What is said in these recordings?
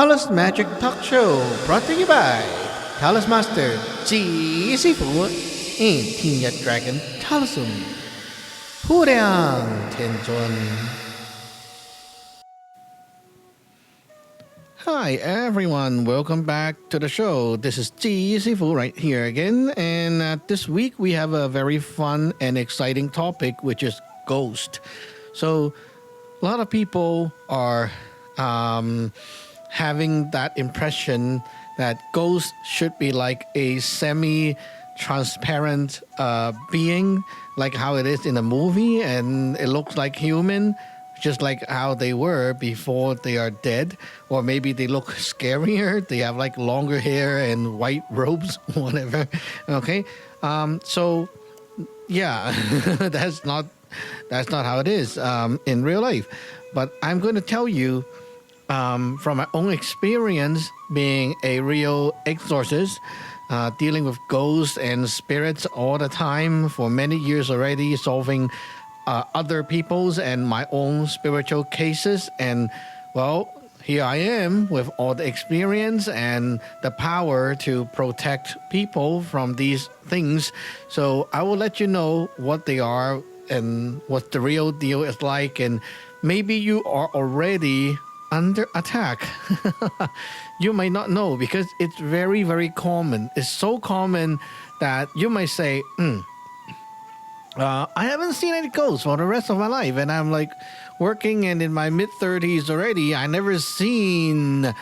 Taoist Magic Talk Show brought to you by Taoist Master Jee Sifu and Teen Dragon Taoism. ผู้亮天尊. Hi everyone, welcome back to the show. This is Jee Sifu right here again, and this week we have a very fun and exciting topic, which is ghost. So a lot of people are having that impression that ghost should be like a semi-transparent being, like how it is in a movie, and it looks like human, just like how they were before they are dead. Or maybe they look scarier. They have like longer hair and white robes, whatever. Okay, so yeah, that's not how it is in real life. But I'm going to tell you from my own experience being a real exorcist, dealing with ghosts and spirits all the time for many years already, solving other people's and my own spiritual cases. And well, here I am with all the experience and the power to protect people from these things. So I will let you know what they are and what the real deal is like. And maybe you are already under attack. You might not know because it's very, very common. It's so common that you might say, I haven't seen any ghosts for the rest of my life. And I'm like working and in my mid-30s already. I never seen,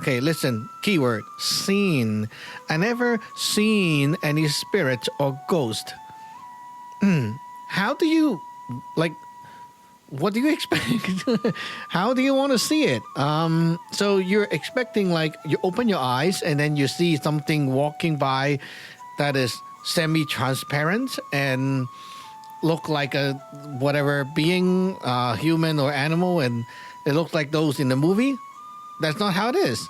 okay, listen, keyword, seen. I never seen any spirit or ghost. How do you, like, what do you expect? How do you want to see it? So you're expecting, like, you open your eyes and then you see something walking by that is semi-transparent and look like a whatever being, human or animal, and it looks like those in the movie. That's not how it is.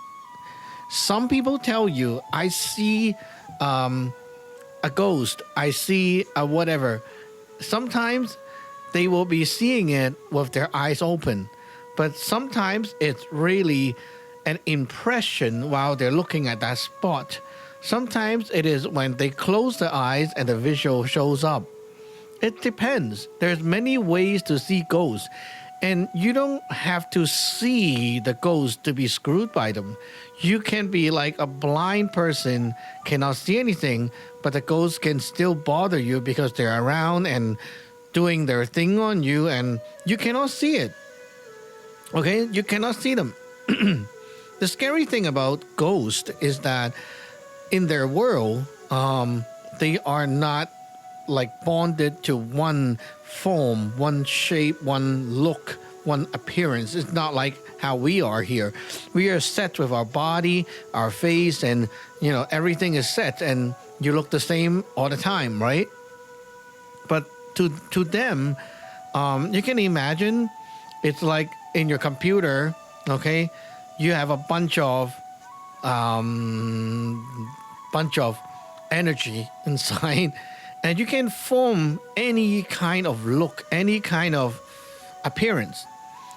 Some people tell you, I see a ghost, I see a whatever. Sometimes they will be seeing it with their eyes open, but sometimes it's really an impression while they're looking at that spot. Sometimes it is when they close their eyes and the visual shows up. It depends. There's many ways to see ghosts, and you don't have to see the ghost to be screwed by them. You can be like a blind person, cannot see anything, but the ghost can still bother you because they're around and doing their thing on you, and you cannot see it. Okay, you cannot see them. The scary thing about ghosts is that in their world, they are not like bonded to one form, one shape, one look, one appearance. It's not like how we are here. We are set with our body, our face, and everything is set, and you look the same all the time, right? But to them, you can imagine it's like in your computer, okay? You have a bunch of energy inside, and you can form any kind of look, any kind of appearance,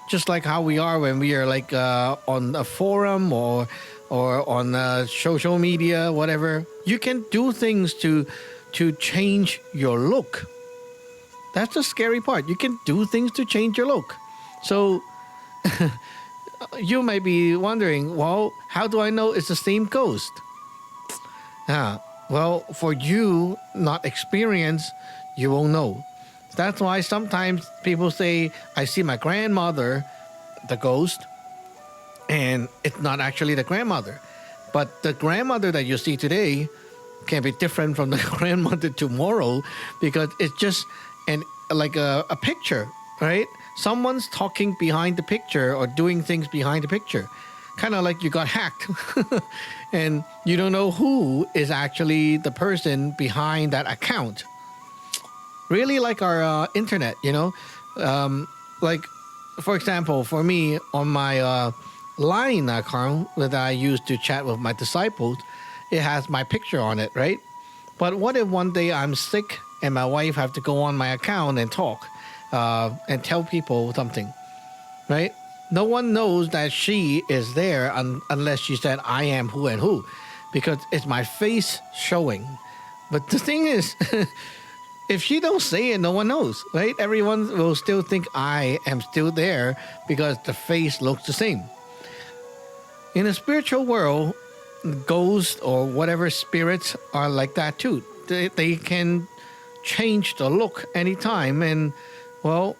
just like how we are when we are like on a forum or on social media, whatever. You can do things to change your look. That's the scary part. You can do things to change your look. So you might be wondering, well, how do I know it's the same ghost? Well, for you not experienced, you won't know. That's why sometimes people say, I see my grandmother, the ghost, and it's not actually the grandmother. But the grandmother that you see today can be different from the grandmother tomorrow because it's just like a picture, right? Someone's talking behind the picture or doing things behind the picture. Kind of like you got hacked and you don't know who is actually the person behind that account. Really like our internet, like, for example, for me on my Line account that I use to chat with my disciples, it has my picture on it, right? But what if one day I'm sick and my wife have to go on my account and talk and tell people something, right? no one knows that she is there unless she said, I am who and who, because it's my face showing. But the thing is, if she don't say it, no one knows, right? Everyone will still think I am still there because the face looks the same. In the spiritual world, ghosts or whatever spirits are like that too. They can change the look anytime. And, well,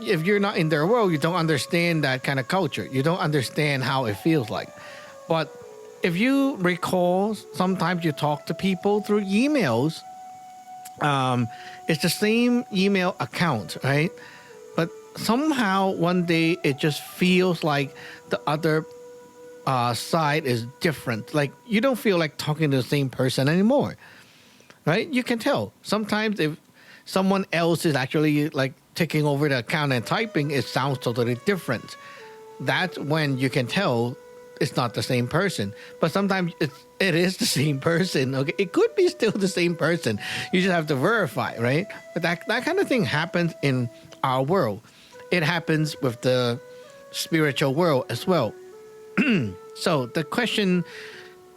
if you're not in their world, you don't understand that kind of culture. You don't understand how it feels like. But if you recall, sometimes you talk to people through emails. It's the same email account, right? But somehow one day it just feels like the other side is different. Like you don't feel like talking to the same person anymore, right? You can tell. Sometimes if someone else is actually like taking over the account and typing, it sounds totally different. That's when you can tell it's not the same person. But sometimes it is the same person. Okay, it could be still the same person. You just have to verify, right? But that kind of thing happens in our world. It happens with the spiritual world as well. So the question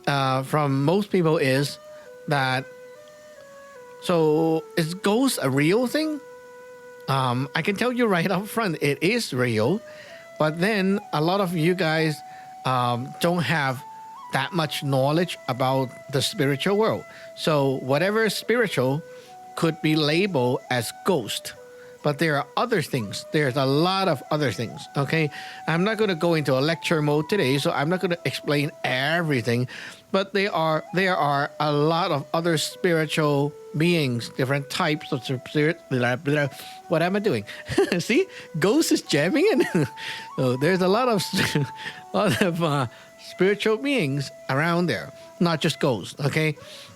from most people is that, so is ghost a real thing? I can tell you right up front, it is real. But then a lot of you guys don't have that much knowledge about the spiritual world. So whatever is spiritual could be labeled as ghost. But there are other things. There's a lot of other things, okay? I'm not going to go into a lecture mode today, so I'm not going to explain everything. But there are a lot of other spiritual beings, different types of spirit. What am I doing? See? Ghost is jamming in. So there's a lot of spiritual beings around there, not just ghosts, okay?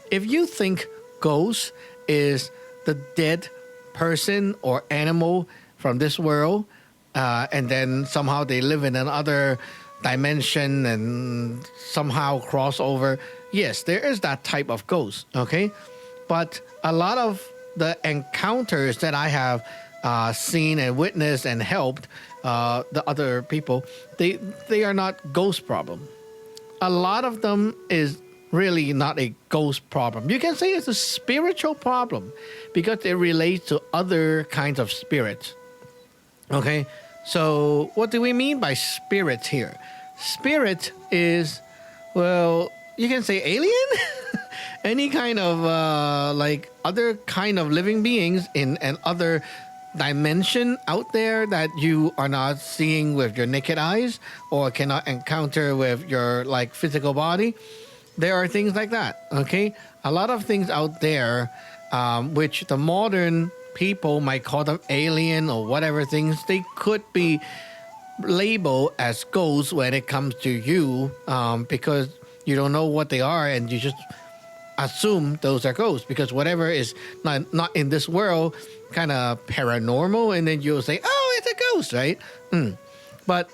If you think ghost is the dead person or animal from this world, and then somehow they live in another dimension and somehow cross over, yes, there is that type of ghost, okay? But a lot of the encounters that I have seen and witnessed and helped the other people, they are not ghost problem. A lot of them is really not a ghost problem. You can say it's a spiritual problem because it relates to other kinds of spirits. Okay, so what do we mean by spirits here? Spirit is, well, you can say alien? Any kind of like other kind of living beings in an other dimension out there that you are not seeing with your naked eyes or cannot encounter with your like physical body. There are things like that, okay? A lot of things out there, which the modern people might call them alien or whatever things, they could be labeled as ghosts when it comes to you, because you don't know what they are and you just assume those are ghosts because whatever is not in this world kind of paranormal, and then you'll say, oh, it's a ghost, right? But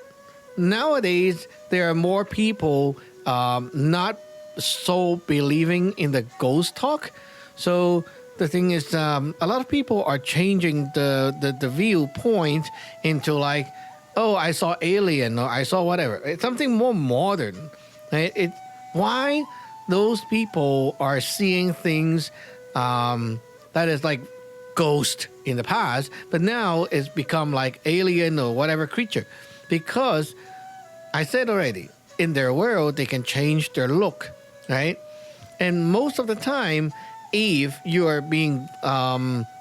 nowadays, there are more people not so believing in the ghost talk. So the thing is, a lot of people are changing the viewpoint into like, oh, I saw alien or I saw whatever. It's something more modern. Right? Why those people are seeing things that is like ghost in the past, but now it's become like alien or whatever creature. Because I said already, in their world, they can change their look, right? And most of the time, if you are being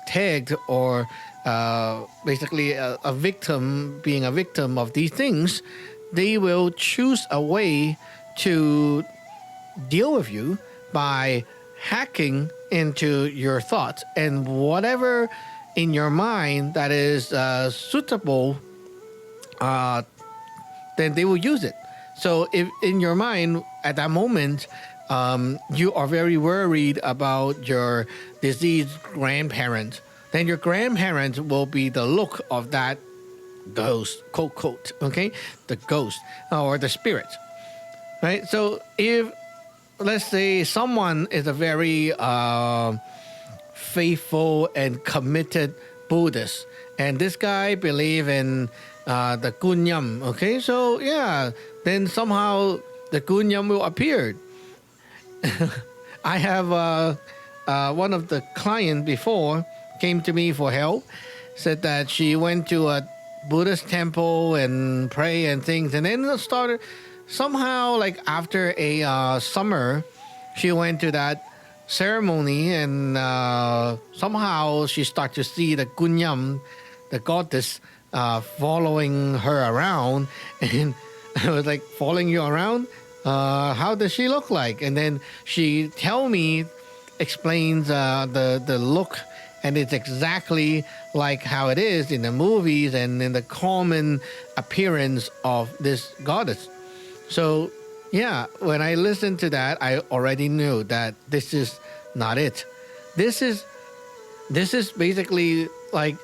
tagged or basically a victim, being a victim of these things, they will choose a way to deal with you by hacking into your thoughts, and whatever in your mind that is suitable, then they will use it. So if in your mind at that moment, you are very worried about your deceased grandparent, then your grandparent will be the look of that ghost, quote, quote, okay? The ghost or the spirit, right? So if, let's say someone is a very faithful and committed Buddhist, and this guy believes in the gunyam. Okay, so yeah, then somehow the gunyam will appear. I have one of the client before came to me for help. Said that she went to a Buddhist temple and pray and things, and then started somehow like after a summer, she went to that ceremony, and somehow she started to see the gunyam, the goddess, following her around, and I was like, following you around? How does she look like? And then she tell me, explains the look, and it's exactly like how it is in the movies and in the common appearance of this goddess. So yeah, when I listened to that, I already knew that this is not it. This is basically like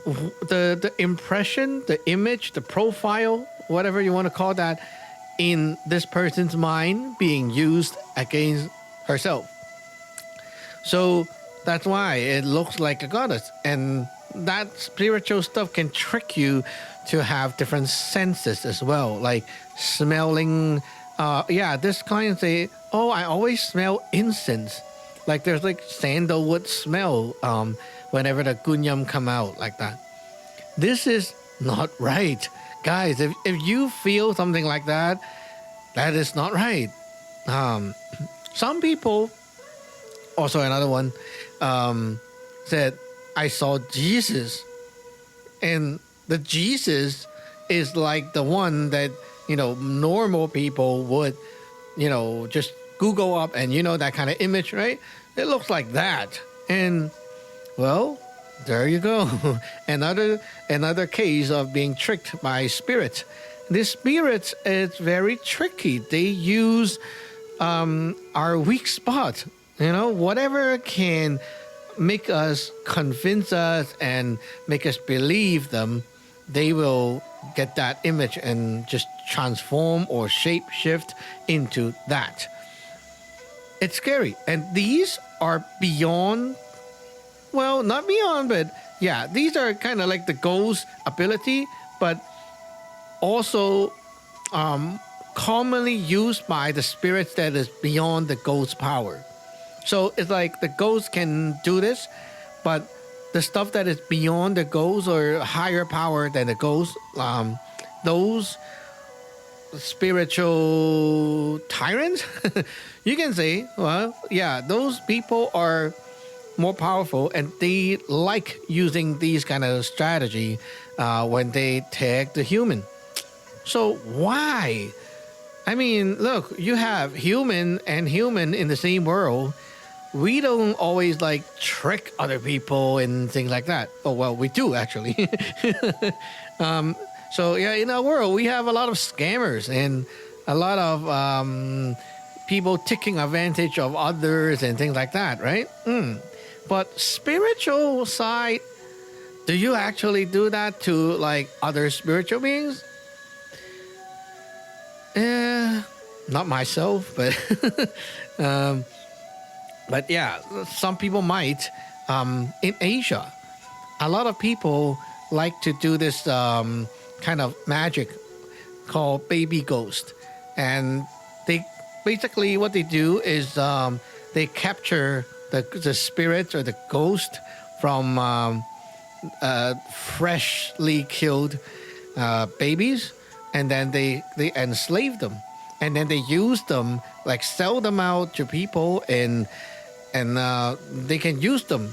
the impression, the image, the profile, whatever you want to call that, in this person's mind being used against herself. So that's why it looks like a goddess. And that spiritual stuff can trick you to have different senses as well, like smelling. Yeah, this client say, oh, I always smell incense. Like there's like sandalwood smell whenever the gunyam come out like that. This is not right. Guys, if you feel something like that, that is not right. Some people, also another one, said, I saw Jesus. And the Jesus is like the one that, normal people would, just Google up and that kind of image, right? It looks like that. And, well, there you go. another case of being tricked by spirits. This spirit is very tricky. They use our weak spot. Whatever can make us, convince us, and make us believe them, they will get that image and just transform or shape shift into that. It's scary. And these are beyond, well, not beyond, but yeah, these are kind of like the ghost ability, but also commonly used by the spirits that is beyond the ghost power. So it's like the ghost can do this, but the stuff that is beyond the ghost or higher power than the ghost, those spiritual tyrants, you can say, well, yeah, those people are more powerful and they like using these kind of strategy when they tag the human. So why? I mean, look, you have human and human in the same world. We don't always like trick other people and things like that. Oh, well, we do actually. So yeah, in our world, we have a lot of scammers and a lot of people taking advantage of others and things like that, right? But spiritual side, do you actually do that to like other spiritual beings? Not myself, but but yeah, some people might. In Asia, a lot of people like to do this kind of magic called baby ghost, and they basically what they do is they capture the spirits or the ghost from freshly killed babies, and then they enslave them, and then they use them, like sell them out to people, and they can use them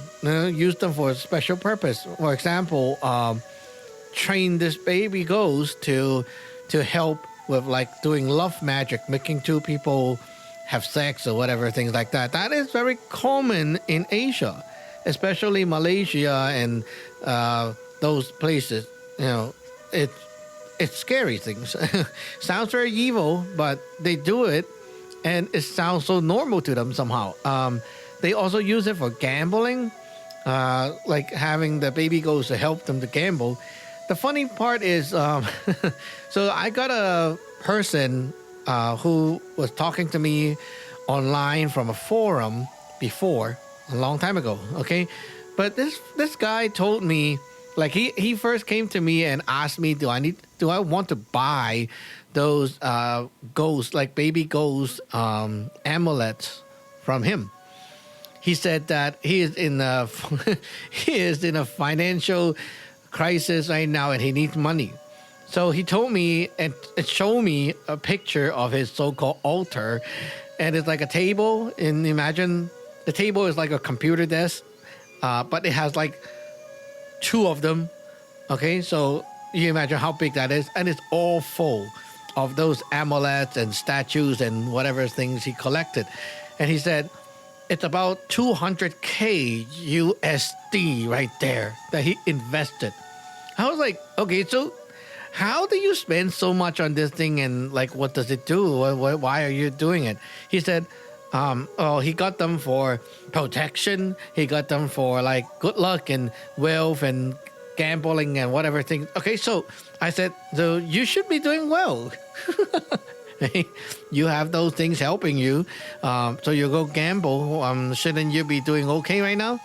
for a special purpose. For example, train this baby ghost to help with like doing love magic, making two people have sex or whatever, things like that. That is very common in Asia, especially Malaysia and those places. It's scary things. Sounds very evil, but they do it, and it sounds so normal to them somehow. They also use it for gambling, like having the baby ghost to help them to gamble. The funny part is, so I got a person who was talking to me online from a forum before, a long time ago, okay? But this guy told me Like he first came to me and asked me, do I want to buy those ghosts, like baby ghost amulets from him? He said that he is in a he is in a financial crisis right now and he needs money. So he told me and showed me a picture of his so-called altar, and it's like a table. And imagine the table is like a computer desk, but it has like two of them. Okay, so you imagine how big that is, and it's all full of those amulets and statues and whatever things he collected. And he said it's about 200K USD right there that he invested. I was like, okay, so how do you spend so much on this thing, and like what does it do? Why are you doing it? He said, oh, he got them for protection. He got them for like good luck and wealth and gambling and whatever things. Okay, so I said, so you should be doing well. You have those things helping you. So you go gamble. Shouldn't you be doing okay right now?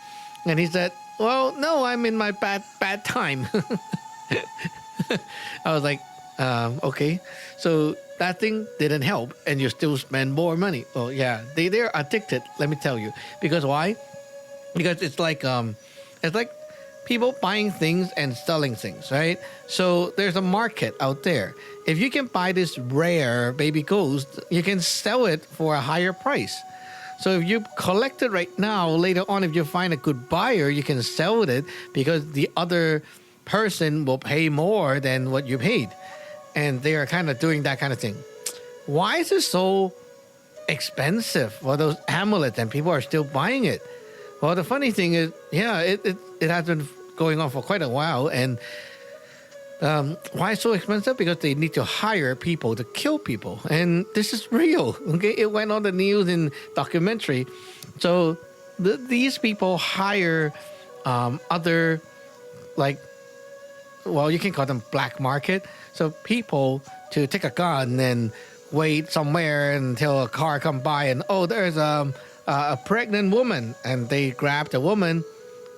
And he said, well, no, I'm in my bad time. I was like, okay, so that thing didn't help, and you still spend more money. Oh yeah, they're addicted. Let me tell you, because why? Because it's like people buying things and selling things, right? So there's a market out there. If you can buy this rare baby ghost, you can sell it for a higher price. So if you collect it right now, later on, if you find a good buyer, you can sell it because the other person will pay more than what you paid. And they are kind of doing that kind of thing. Why is it so expensive for those amulets and people are still buying it? Well, the funny thing is, yeah, it has been going on for quite a while. And why so expensive? Because they need to hire people to kill people. And this is real, okay? It went on the news in documentary. So these people hire other, like, well, you can call them black market. So people to take a gun and wait somewhere until a car come by and, oh, there's a pregnant woman. And they grab the woman,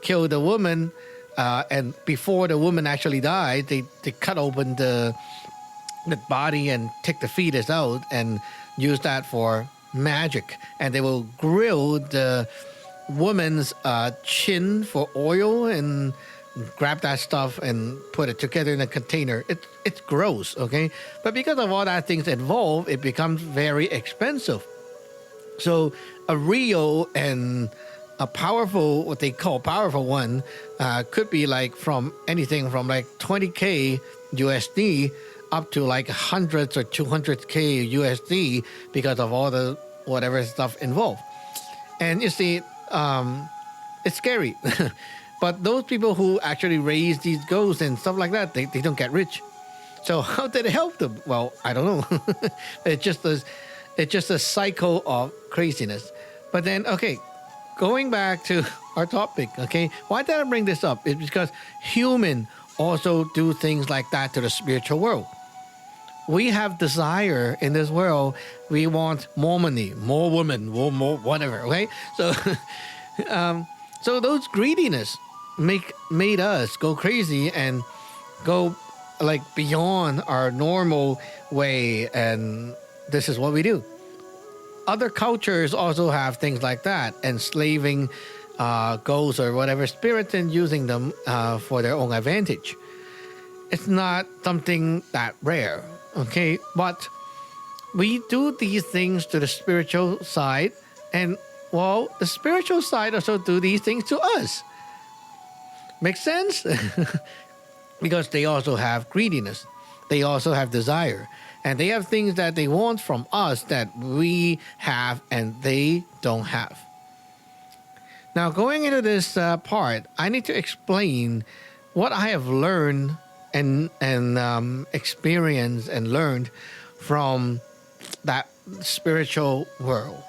kill the woman, and before the woman actually died, they cut open the body and take the fetus out and use that for magic. And they will grill the woman's chin for oil and grab that stuff and put it together in a container. It's gross, okay? But because of all that things involved, it becomes very expensive. So a real and a powerful, what they call powerful one, could be like from anything from like 20K USD up to like hundreds or 200K USD because of all the whatever stuff involved. And you see, it's scary. But those people who actually raise these ghosts and stuff like that, they don't get rich. So how did it help them? Well, I don't know. It's just a cycle of craziness. But then, okay, going back to our topic, okay, why did I bring this up? It's because humans also do things like that to the spiritual world. We have desire in this world. We want more money, more women, more whatever, okay? So, so those greediness made us go crazy and go like beyond our normal way, and this is what we do. Other cultures also have things like that, enslaving ghosts or whatever spirits and using them for their own advantage. It's not something that rare, okay? But we do these things to the spiritual side, and well, the spiritual side also do these things to us. Makes sense? Because they also have greediness. They also have desire. And they have things that they want from us that we have and they don't have. Now, going into this part, I need to explain what I have learned and experienced and learned from that spiritual world.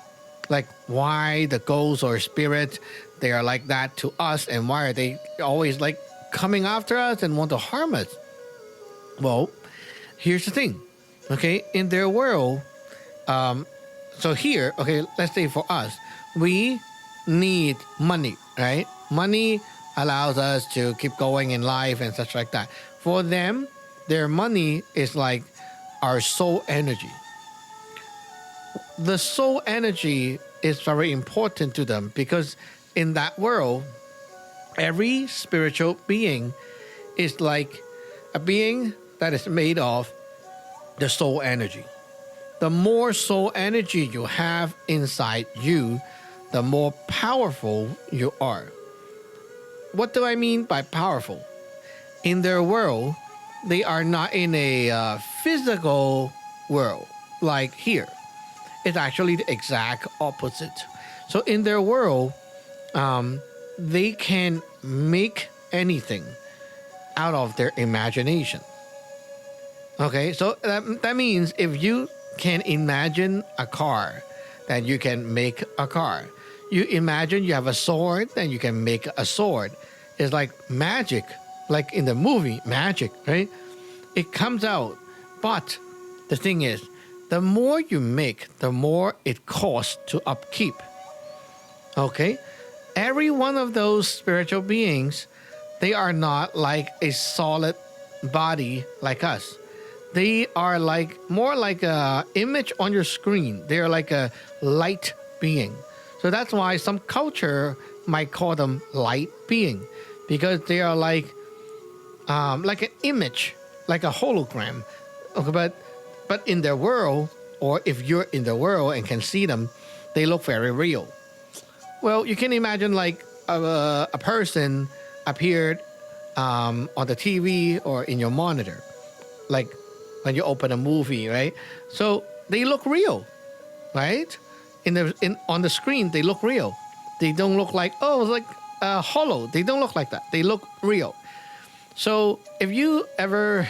Like why the ghosts or spirits, they are like that to us, and why are they always like coming after us and want to harm us? Well, here's the thing, okay? In their world, so here, okay, let's say for us, we need money, right? Money allows us to keep going in life and such like that. For them, their money is like our soul energy. The soul energy is very important to them because in that world, every spiritual being is like a being that is made of the soul energy. The more soul energy you have inside you, the more powerful you are. What do I mean by powerful? In their world, they are not in a physical world like here. It's actually the exact opposite. So in their world, they can make anything out of their imagination. Okay, so that means if you can imagine a car, then you can make a car. You imagine you have a sword, then you can make a sword. It's like magic, like in the movie, magic, right? It comes out. But the thing is, the more you make, the more it costs to upkeep. Okay? Every one of those spiritual beings, they are not like a solid body like us. They are like more like a image on your screen. They're like a light being. So that's why some culture might call them light being, because they are like an image, like a hologram. Okay, but in their world, or if you're in the world and can see them, they look very real. Well, you can imagine like a person appeared on the TV or in your monitor, like when you open a movie, right? So they look real, right? On the screen, they look real. They don't look like, it's like hollow. They don't look like that. They look real. So if you ever,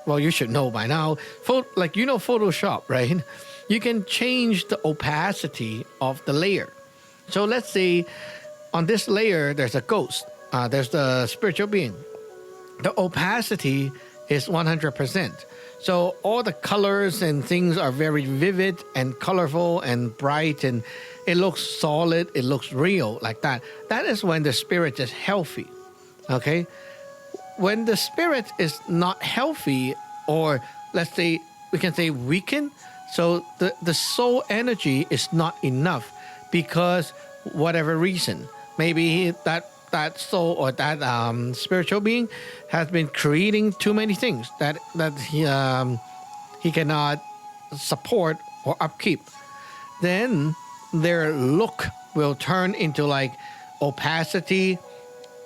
well, you should know by now, Photoshop, right? You can change the opacity of the layer. So let's say on this layer, there's a ghost. There's the spiritual being. The opacity is 100%. So all the colors and things are very vivid and colorful and bright, and it looks solid, it looks real like that. That is when the spirit is healthy, okay? When the spirit is not healthy, or let's say, we can say weakened, so the soul energy is not enough because whatever reason, maybe that soul or that spiritual being has been creating too many things that he cannot support or upkeep. Then their look will turn into like opacity,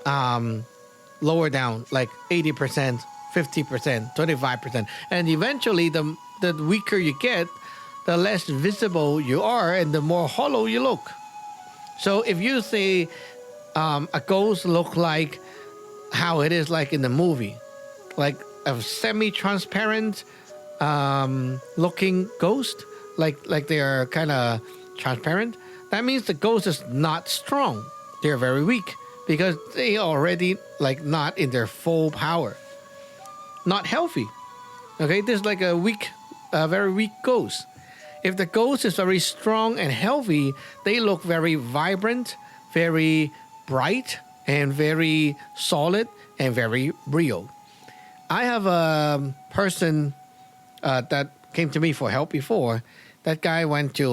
lower down, like 80%, 50%, 25%. And eventually the weaker you get, the less visible you are and the more hollow you look. So if you say a ghost look like how it is like in the movie, like a semi-transparent looking ghost, like they are kind of transparent, that means the ghost is not strong. They're very weak because they already like not in their full power, not healthy. Okay, this is like a very weak ghost. If the ghost is very strong and healthy, they look very vibrant, very bright, and very solid and very real. I have a person that came to me for help before. That guy went to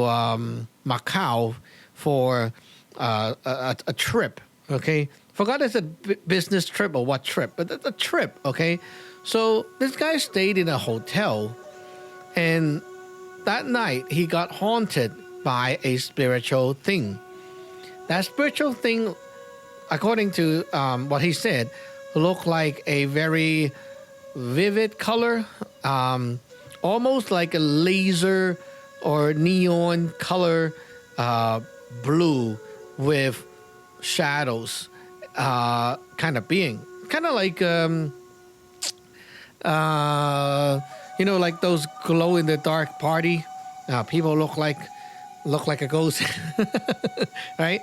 Macau for a trip, okay? Forgot it's a business trip or what trip, but it's a trip, okay? So this guy stayed in a hotel, and that night he got haunted by a spiritual thing. That spiritual thing, according to what he said, looked like a very vivid color, almost like a laser or neon color, blue with shadows, kind of being. Kind of like, like those glow in the dark party. People look like a ghost, right?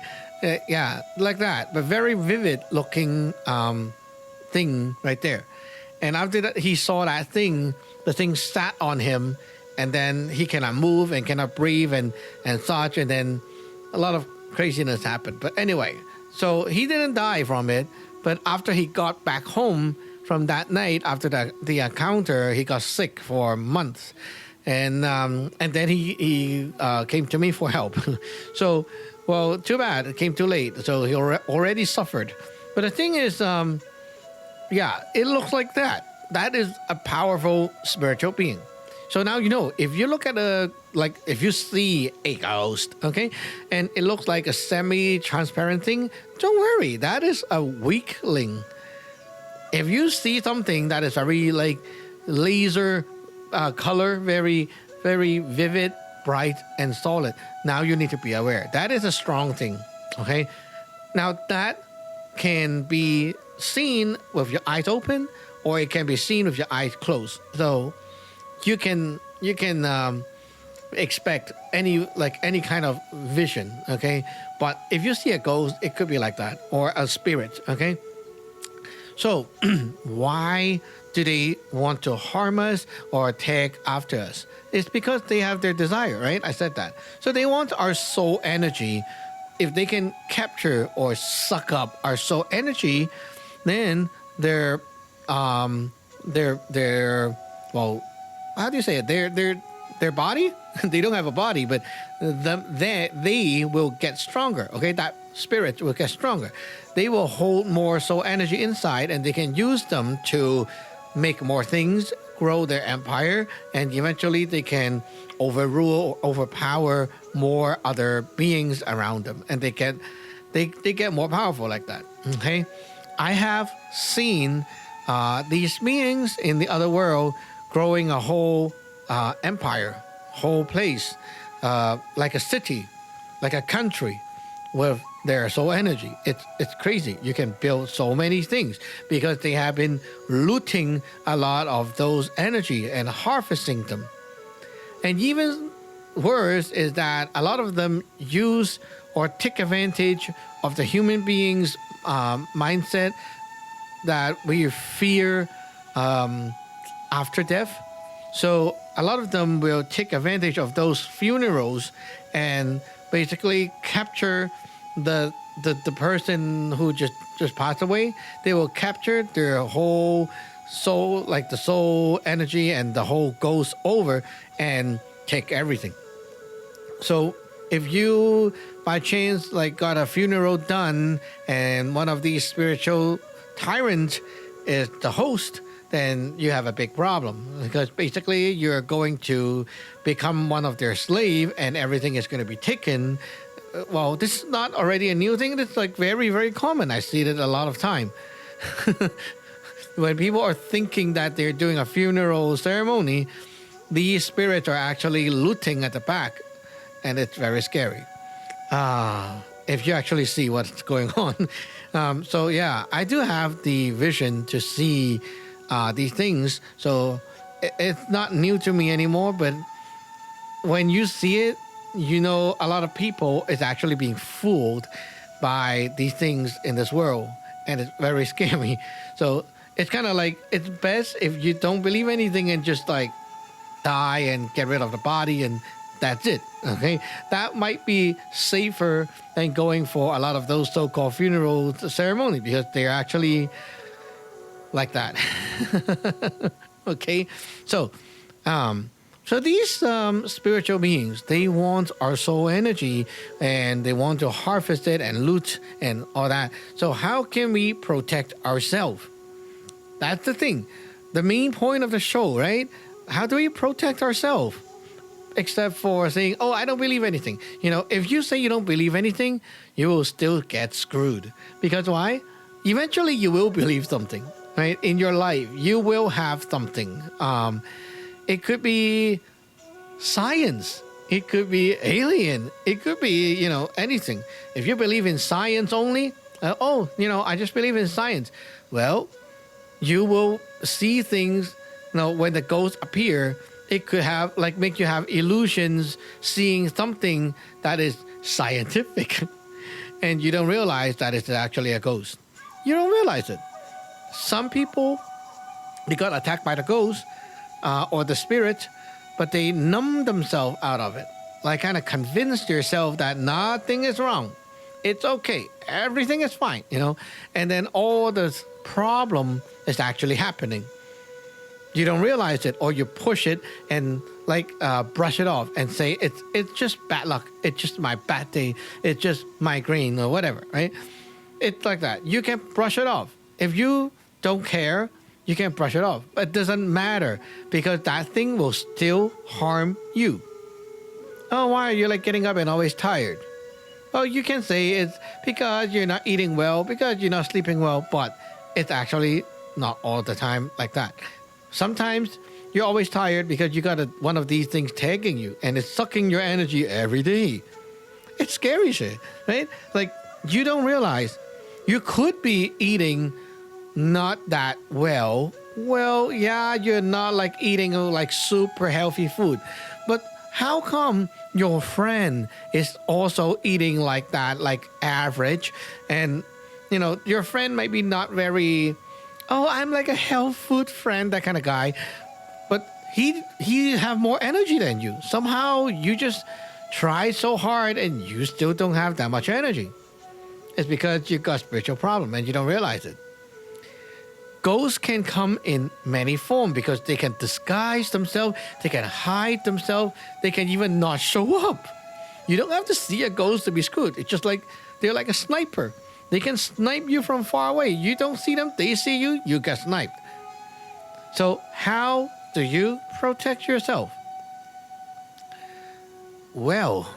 Yeah, like that, but very vivid looking thing right there. And after that, he saw that thing, the thing sat on him, and then he cannot move and cannot breathe and such, and then a lot of craziness happened. But anyway, so he didn't die from it, But after he got back home from that night, after the encounter, he got sick for months. And then he came to me for help. So, well, too bad. It came too late. So he already suffered. But the thing is, yeah, it looks like that. That is a powerful spiritual being. So now you know, if you look at if you see a ghost, okay, and it looks like a semi-transparent thing, don't worry, that is a weakling. If you see something that is very like laser color, very, very vivid, bright, and solid, now you need to be aware. That is a strong thing, okay? Now that can be seen with your eyes open, or it can be seen with your eyes closed. So you can expect any kind of vision, okay? But if you see a ghost, it could be like that, or a spirit, okay? So why do they want to harm us or take after us? It's because they have their desire, right? I said that. So they want our soul energy. If they can capture or suck up our soul energy, then their well, how do you say it? Their body? They don't have a body, but they will get stronger. Okay, that spirit will get stronger. They will hold more soul energy inside, and they can use them to make more things, grow their empire, and eventually they can overrule or overpower more other beings around them, and they get more powerful like that. Okay, I have seen these beings in the other world growing a whole empire, whole place, like a city, like a country, with their soul energy. It's crazy. You can build so many things because they have been looting a lot of those energy and harvesting them. And even worse is that a lot of them use or take advantage of the human being's mindset that we fear after death. So a lot of them will take advantage of those funerals and basically capture the person who just passed away. They will capture their whole soul, like the soul energy and the whole ghost over, and take everything. So if you by chance got a funeral done and one of these spiritual tyrants is the host, then you have a big problem, because basically you're going to become one of their slave and everything is going to be taken. Well, this is not already a new thing. It's very, very common. I see it a lot of time. When people are thinking that they're doing a funeral ceremony, these spirits are actually looting at the back, and it's very scary. If you actually see what's going on. So yeah, I do have the vision to see these things. So it's not new to me anymore, but when you see it, you know a lot of people is actually being fooled by these things in this world, and it's very scary. So it's kind of it's best if you don't believe anything and just die and get rid of the body, and that's it. Okay, that might be safer than going for a lot of those so-called funeral ceremonies, because they're actually like that. Okay, so these spiritual beings, they want our soul energy, and they want to harvest it and loot and all that. So how can we protect ourselves? That's the thing, the main point of the show, right? How do we protect ourselves? Except for saying, oh, I don't believe anything. If you say you don't believe anything, you will still get screwed. Because why? Eventually you will believe something, right? In your life, you will have something. It could be science. It could be alien. It could be, anything. If you believe in science only, I just believe in science. Well, you will see things, when the ghosts appear, it could have, make you have illusions, seeing something that is scientific. And you don't realize that it's actually a ghost. You don't realize it. Some people, they got attacked by the ghost, or the spirit, but they numb themselves out of it. Kind of convince yourself that nothing is wrong. It's okay. Everything is fine, And then all this problem is actually happening. You don't realize it, or you push it and brush it off and say it's just bad luck. It's just my bad day. It's just migraine or whatever, right? It's like that. You can brush it off. If you don't care, you can brush it off. But it doesn't matter because that thing will still harm you. Oh, why are you getting up and always tired? Oh, you can say it's because you're not eating well, because you're not sleeping well, but it's actually not all the time like that. Sometimes you're always tired because you got one of these things tagging you and it's sucking your energy every day. It's scary shit, right? You don't realize you could be eating not that well. Well, yeah, you're not eating super healthy food. But how come your friend is also eating like that, average? And, your friend might be not very, I'm a health food friend, that kind of guy. But he have more energy than you. Somehow you just try so hard and you still don't have that much energy. It's because you got spiritual problem and you don't realize it. Ghosts can come in many forms because they can disguise themselves, they can hide themselves, they can even not show up. You don't have to see a ghost to be screwed. It's just they're like a sniper. They can snipe you from far away. You don't see them, they see you, you get sniped. So how do you protect yourself? Well,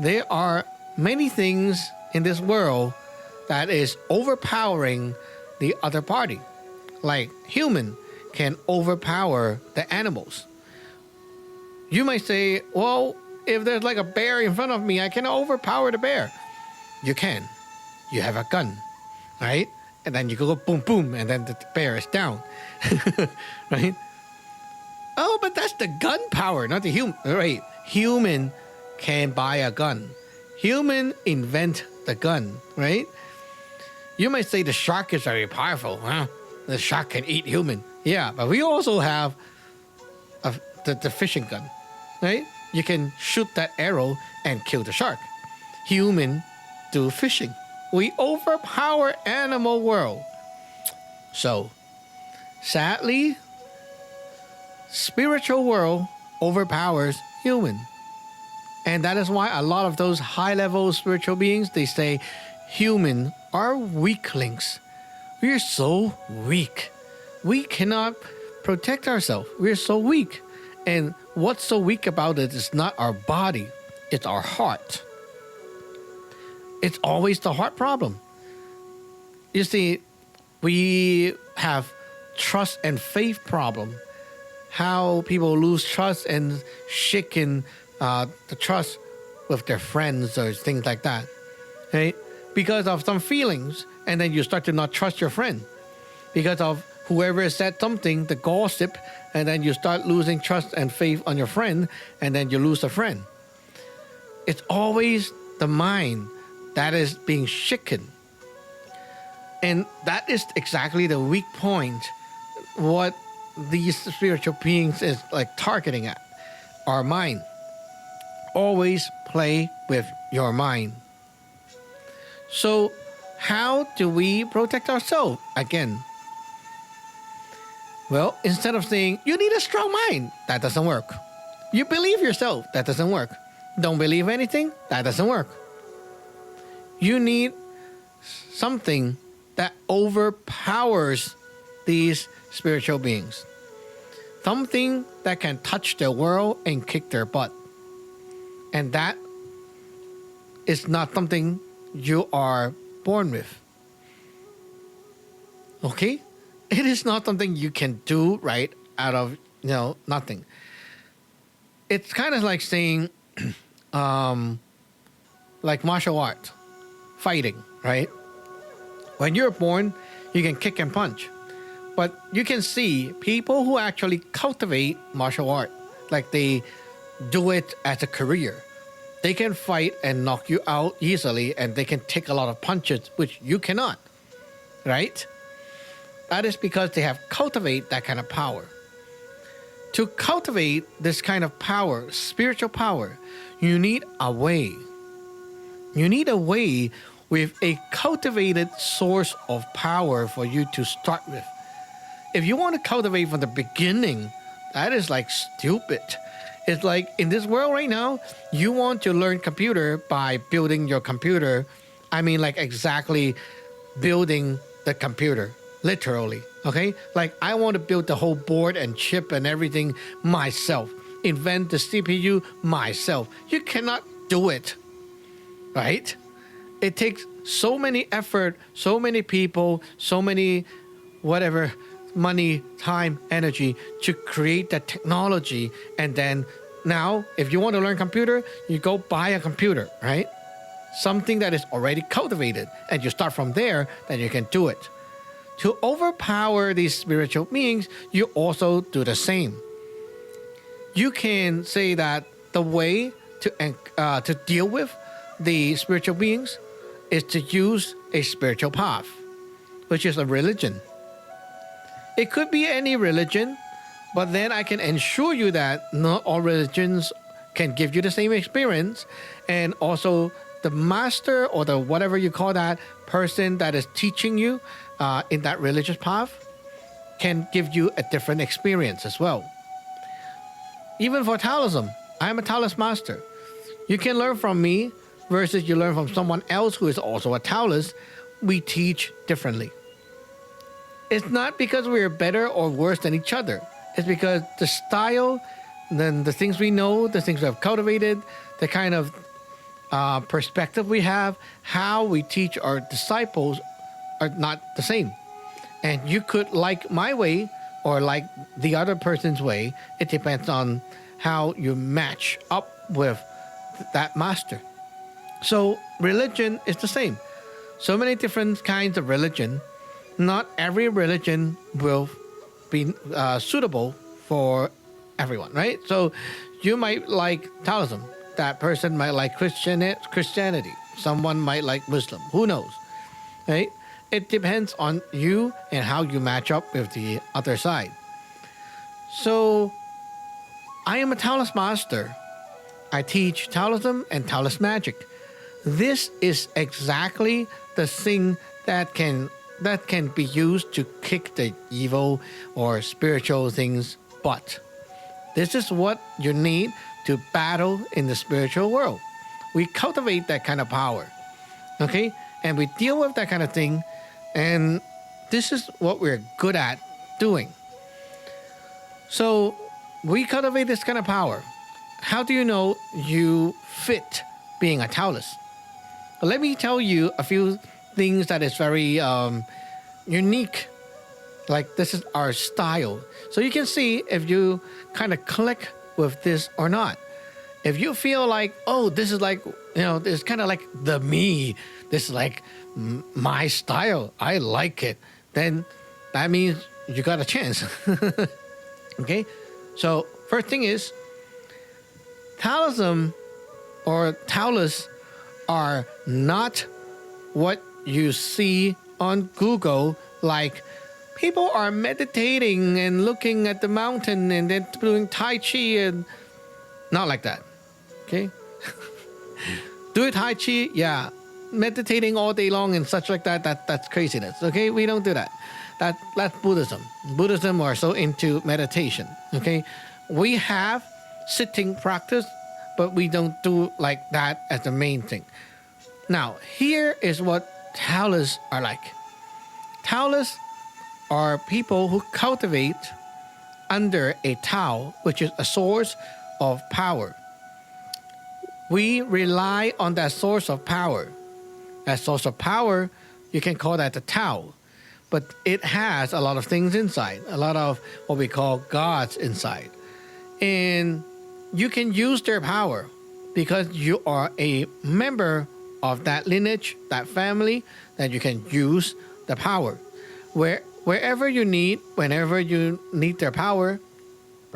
there are many things in this world that is overpowering the other party. Like human can overpower the animals. You might say, well, if there's a bear in front of me, I can overpower the bear. You can. You have a gun, right? And then you go boom, boom, and then the bear is down, right? Oh, but that's the gun power, not the human. Right? Human can buy a gun. Human invent the gun, right? You might say the shark is very powerful. Huh? The shark can eat human. Yeah, but we also have the fishing gun, right? You can shoot that arrow and kill the shark. Human do fishing. We overpower animal world. So, sadly, spiritual world overpowers human. And that is why a lot of those high-level spiritual beings, they say, human are weaklings. We are so weak. We cannot protect ourselves. We are so weak. And what's so weak about it is not our body, it's our heart. It's always the heart problem. You see, we have trust and faith problem. How people lose trust and shaken the trust with their friends or things like that, right? Because of some feelings, and then you start to not trust your friend. Because of whoever said something, the gossip, and then you start losing trust and faith on your friend, and then you lose a friend. It's always the mind that is being shaken. And that is exactly the weak point, what these spiritual beings is targeting at. Our mind. Always play with your mind. So how do we protect ourselves? Again, well, instead of saying, you need a strong mind, that doesn't work. You believe yourself, that doesn't work. Don't believe anything, that doesn't work. You need something that overpowers these spiritual beings. Something that can touch their world and kick their butt. And that is not something you are born with. Okay? It is not something you can do right out of, nothing. It's kind of like saying, like martial art, fighting, right? When you're born, you can kick and punch. But you can see people who actually cultivate martial art, like they do it as a career. They can fight and knock you out easily, and they can take a lot of punches, which you cannot, right? That is because they have cultivated that kind of power. To cultivate this kind of power, spiritual power, you need a way. You need a way with a cultivated source of power for you to start with. If you want to cultivate from the beginning, that is like stupid. It's like in this world right now, you want to learn computer by building your computer. I mean, like exactly building the computer, literally. Okay? Like I want to build the whole board and chip and everything myself, invent the CPU myself. You cannot do it, right? It takes so many effort, so many people, so many whatever money, time, energy to create that technology. And then now, if you want to learn computer, you go buy a computer, right? Something that is already cultivated, and you start from there, then you can do it. To overpower these spiritual beings, you also do the same. You can say that the way to deal with the spiritual beings is to use a spiritual path, which is a religion. It could be any religion, but then I can ensure you that not all religions can give you the same experience. And also the master or the whatever you call that person that is teaching you in that religious path can give you a different experience as well. Even for Taoism, I am a Taoist master. You can learn from me versus you learn from someone else who is also a Taoist. We teach differently. It's not because we're better or worse than each other. It's because the style, then the things we know, the things we have cultivated, the kind of perspective we have, how we teach our disciples are not the same. And you could like my way or like the other person's way. It depends on how you match up with that master. So religion is the same. So many different kinds of religion. Not every religion will be suitable for everyone, right? So you might like Taoism. That person might like Christianity. Someone might like Muslim. Who knows, right? It depends on you and how you match up with the other side. So I am a Taoist master. I teach Taoism and Taoist magic. This is exactly the thing that can be used to kick the evil or spiritual things' butt. This is what you need to battle in the spiritual world. We cultivate that kind of power, okay? And we deal with that kind of thing, and this is what we're good at doing. So we cultivate this kind of power. How do you know you fit being a Taoist? Let me tell you a few things that is very unique. Like this is our style. So you can see if you kind of click with this or not. If you feel like, oh, this is like, it's kind of like the me. This is like my style. I like it. Then that means you got a chance. Okay? So first thing is, Taoism or Taoists are not what you see on Google, like people are meditating and looking at the mountain and then doing Tai Chi and not like that. Okay? Do Tai Chi, yeah. Meditating all day long and such like that's craziness. Okay? We don't do that. That's Buddhism. Buddhism are so into meditation. Okay? We have sitting practice, but we don't do like that as the main thing. Now, here is what Taoists are like. Taoists are people who cultivate under a Tao, which is a source of power. We rely on that source of power. That source of power, you can call that the Tao. But it has a lot of things inside, a lot of what we call gods inside. And you can use their power because you are a member of that lineage, that family, that you can use the power. Wherever you need, whenever you need their power,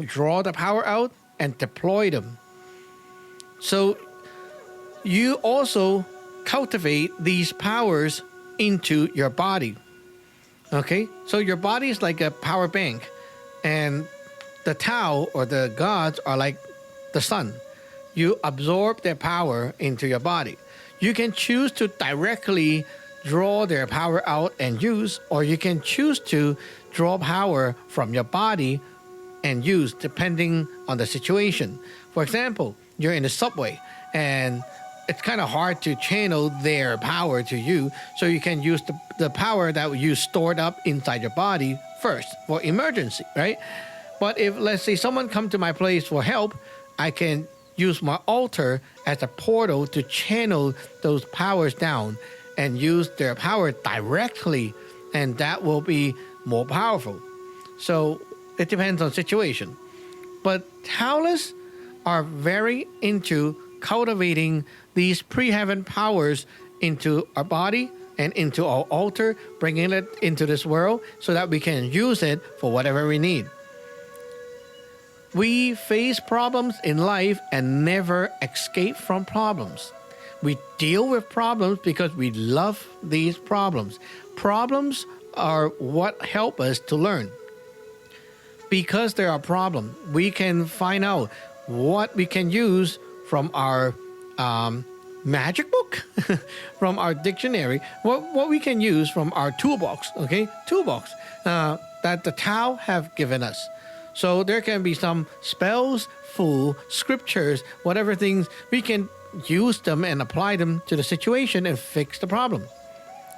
draw the power out and deploy them. So you also cultivate these powers into your body. Okay? So your body is like a power bank, and the Tao or the gods are like the sun. You absorb their power into your body. You can choose to directly draw their power out and use, or you can choose to draw power from your body and use depending on the situation. For example, you're in the subway and it's kind of hard to channel their power to you, so you can use the power that you stored up inside your body first for emergency, right? But if, let's say, someone come to my place for help, I can use my altar as a portal to channel those powers down and use their power directly, and that will be more powerful. So it depends on situation. But Taoists are very into cultivating these pre-heaven powers into our body and into our altar, bringing it into this world so that we can use it for whatever we need. We face problems in life and never escape from problems. We deal with problems because we love these problems. Problems are what help us to learn. Because there are problems, we can find out what we can use from our magic book, from our dictionary, what we can use from our toolbox, toolbox that the Tao have given us. So there can be some spells, full scriptures, whatever things, we can use them and apply them to the situation and fix the problem.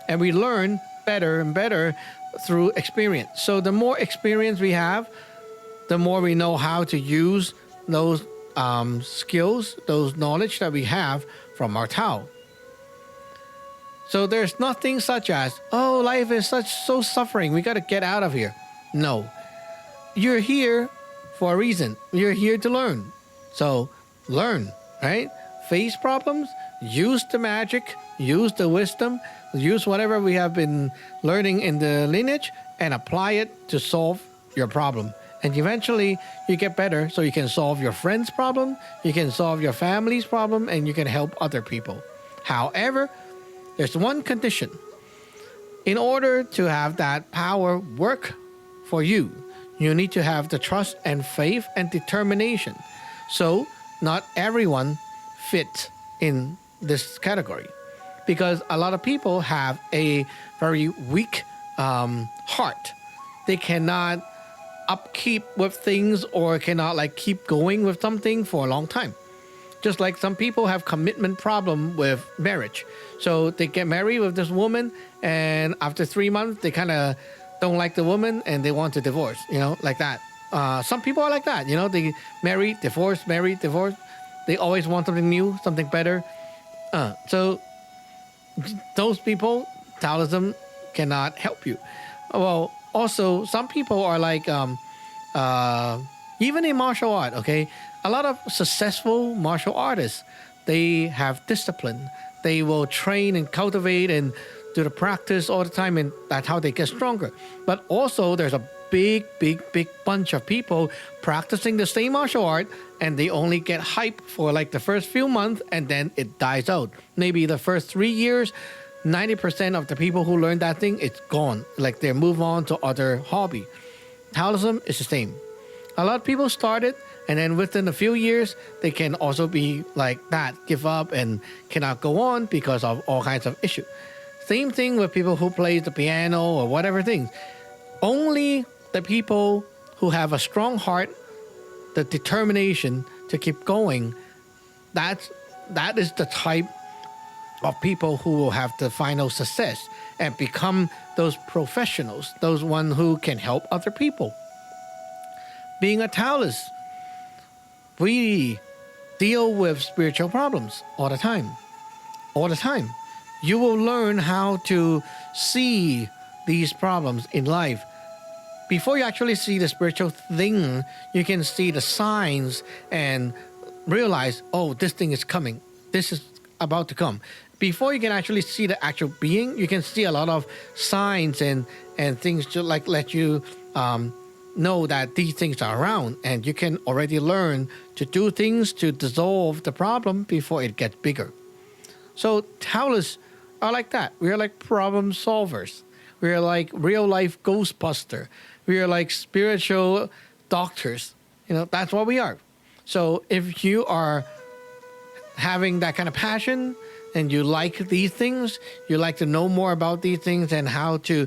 And we learn better and better through experience. So the more experience we have, the more we know how to use those skills, those knowledge that we have from our Tao. So there's nothing such as, oh, life is so suffering, we got to get out of here. No. You're here for a reason. You're here to learn. So learn, right? Face problems, use the magic, use the wisdom, use whatever we have been learning in the lineage and apply it to solve your problem. And eventually you get better, so you can solve your friend's problem, you can solve your family's problem, and you can help other people. However, there's one condition. In order to have that power work for you, you need to have the trust and faith and determination. So not everyone fits in this category, because a lot of people have a very weak heart. They cannot upkeep with things or cannot keep going with something for a long time. Just like some people have commitment problem with marriage. So they get married with this woman, and after 3 months, they kind of don't like the woman and they want to divorce, like that. Some people are like that, they marry, divorce, marry, divorce. They always want something new, something better. So those people, Taoism cannot help you. Well, also, some people are like, even in martial art, a lot of successful martial artists, they have discipline. They will train and cultivate and do the practice all the time, and that's how they get stronger. But also, there's a big bunch of people practicing the same martial art, and they only get hype for the first few months, and then it dies out. Maybe the first 3 years, 90% of the people who learn that thing, it's gone. They move on to other hobby. Taoism is the same. A lot of people started, and then within a few years, they can also be like that, give up and cannot go on because of all kinds of issues. Same thing with people who play the piano or whatever things. Only the people who have a strong heart, the determination to keep going, that is the type of people who will have the final success and become those professionals, those one who can help other people. Being a Taoist, we deal with spiritual problems all the time. All the time. You will learn how to see these problems in life. Before you actually see the spiritual thing, you can see the signs and realize, oh, this thing is coming. This is about to come. Before you can actually see the actual being, you can see a lot of signs and things to let you know that these things are around, and you can already learn to do things to dissolve the problem before it gets bigger. So Taoists are like that. We are like problem solvers. We are like real life Ghostbuster. We are like spiritual doctors. That's what we are. So if you are having that kind of passion, and you like these things, you like to know more about these things and how to,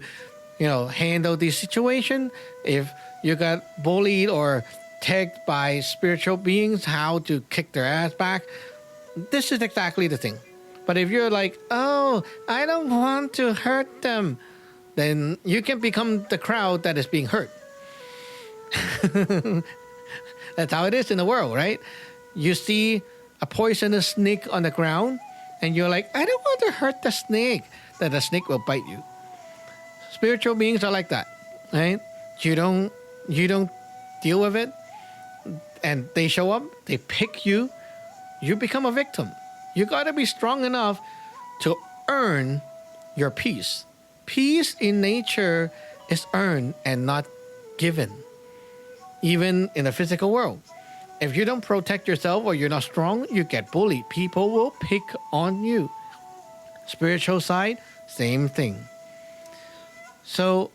handle this situation. If you got bullied or tagged by spiritual beings, how to kick their ass back, this is exactly the thing. But if you're like, oh, I don't want to hurt them, then you can become the crowd that is being hurt. That's how it is in the world, right? You see a poisonous snake on the ground, and you're like, I don't want to hurt the snake. Then the snake will bite you. Spiritual beings are like that, right? You don't deal with it, and they show up, they pick you, you become a victim. You got to be strong enough to earn your peace. Peace in nature is earned and not given, even in the physical world. If you don't protect yourself or you're not strong, you get bullied. People will pick on you. Spiritual side, same thing. So,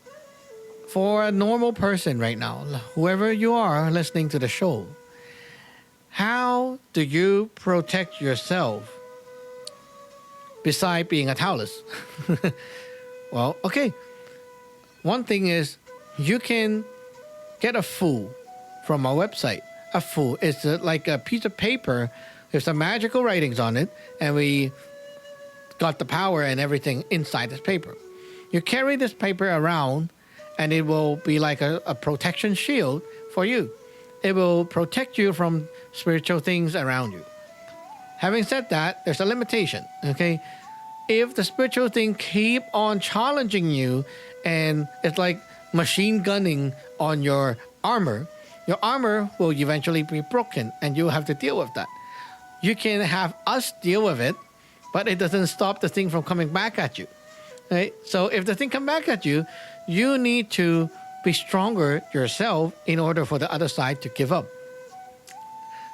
for a normal person right now, whoever you are listening to the show, how do you protect yourself beside being a Taoist? Well, okay. One thing is you can get a fu from our website. A fu is like a piece of paper with some magical writings on it, and we got the power and everything inside this paper. You carry this paper around, and it will be like a protection shield for you. It will protect you from spiritual things around you. Having said that, there's a limitation, okay? If the spiritual thing keep on challenging you and it's like machine gunning on your armor will eventually be broken and you'll have to deal with that. You can have us deal with it, but it doesn't stop the thing from coming back at you, right? So if the thing comes back at you, you need to be stronger yourself in order for the other side to give up.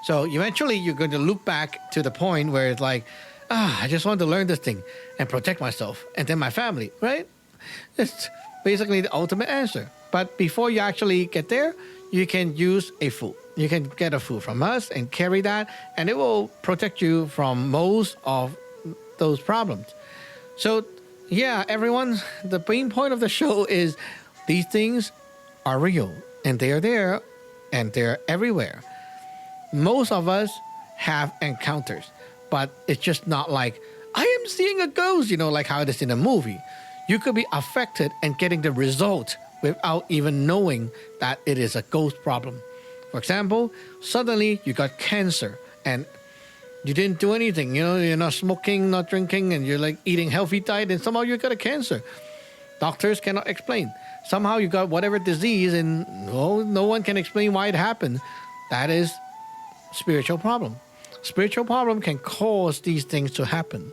So eventually you're going to look back to the point where it's like, I just want to learn this thing and protect myself and then my family, right? It's basically the ultimate answer. But before you actually get there, you can use a fu. You can get a fu from us and carry that, and it will protect you from most of those problems. So, yeah, everyone, the main point of the show is these things are real, and they are there, and they're everywhere. Most of us have encounters, but it's just not like, I am seeing a ghost, like how it is in a movie. You could be affected and getting the result without even knowing that it is a ghost problem. For example, suddenly you got cancer and you didn't do anything. You're not smoking, not drinking, and you're like eating healthy diet, and somehow you got a cancer. Doctors cannot explain. Somehow you got whatever disease, and no one can explain why it happened. That is spiritual problem. Spiritual problem can cause these things to happen,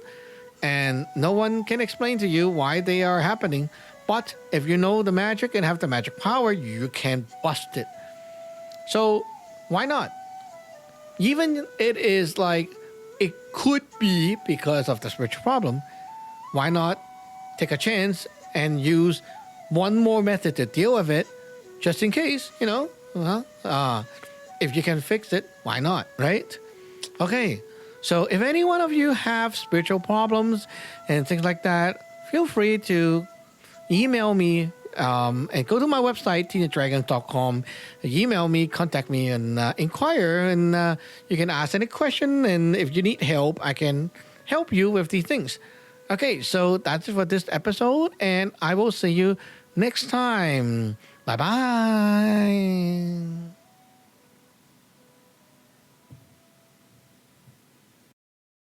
and no one can explain to you why they are happening. But if you know the magic and have the magic power, you can bust it. So why not? Even it is like it could be because of the spiritual problem. Why not take a chance and use one more method to deal with it, just in case, if you can fix it, why not, right? Okay, so if any one of you have spiritual problems and things like that, feel free to email me and go to my website, teenagedragons.com. Email me, contact me, and inquire. And you can ask any question. And if you need help, I can help you with these things. Okay, so that's it for this episode. And I will see you next time. Bye-bye.